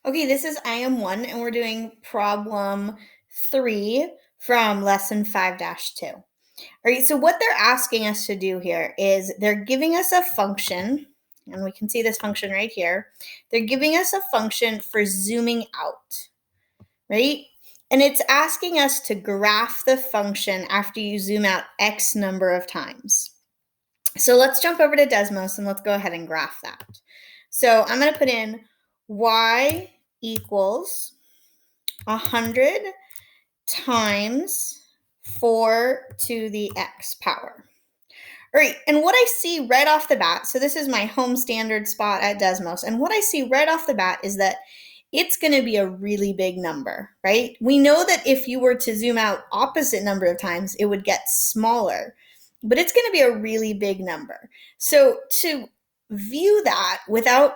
Okay, this is IM1 and we're doing problem 3 from lesson 5-2. All right, so what they're asking us to do here is they're giving us a function, and we can see this function right here. They're giving us a function for zooming out, right? And it's asking us to graph the function after you zoom out X number of times. So let's jump over to Desmos and let's go ahead and graph that. So I'm going to put in y equals 100 times 4 to the x power. All right, and what I see right off the bat, so this is my home standard spot at Desmos, and what I see right off the bat is that it's going to be a really big number, right? We know that if you were to zoom out opposite number of times, it would get smaller, but it's going to be a really big number. So to view that without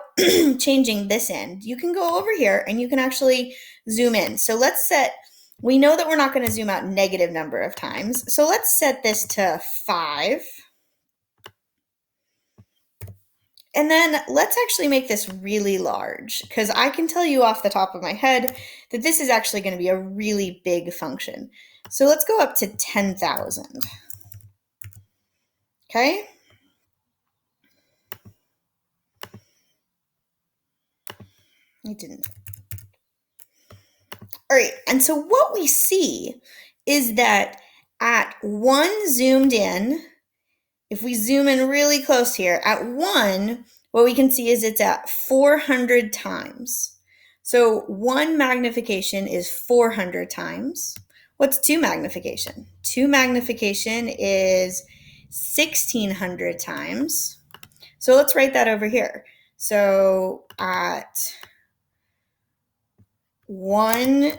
changing this end, you can go over here and you can actually zoom in. So let's set, we know that we're not going to zoom out negative number of times. So let's set this to 5. And then let's actually make this really large, because I can tell you off the top of my head that this is actually going to be a really big function. So let's go up to 10,000. Okay? I didn't. All right, and so what we see is that at 1 zoomed in, if we zoom in really close here, at 1, what we can see is it's at 400 times. So 1 magnification is 400 times. What's 2 magnification? 2 magnification is 1600 times. So let's write that over here. So at 1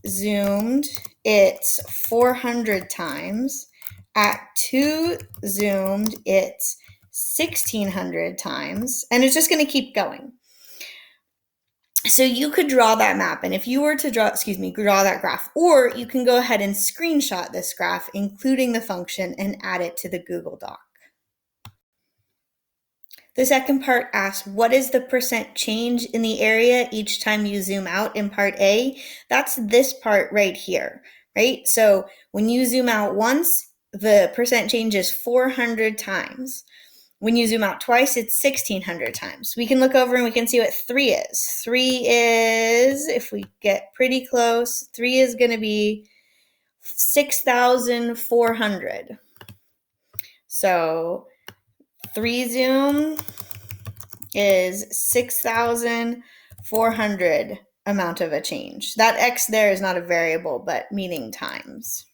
zoomed, it's 400 times. At 2 zoomed, it's 1600 times, and it's just going to keep going. So you could draw that map, and if you were to draw that graph, or you can go ahead and screenshot this graph, including the function, and add it to the Google Doc. The second part asks, what is the percent change in the area each time you zoom out in part A? That's this part right here, right? So when you zoom out once, the percent change is 400 times. When you zoom out twice, it's 1600 times. We can look over and we can see what 3 is. 3 is, if we get pretty close, 3 is going to be 6,400. So 3 zoom is 6,400 amount of a change. That X there is not a variable, but meaning times.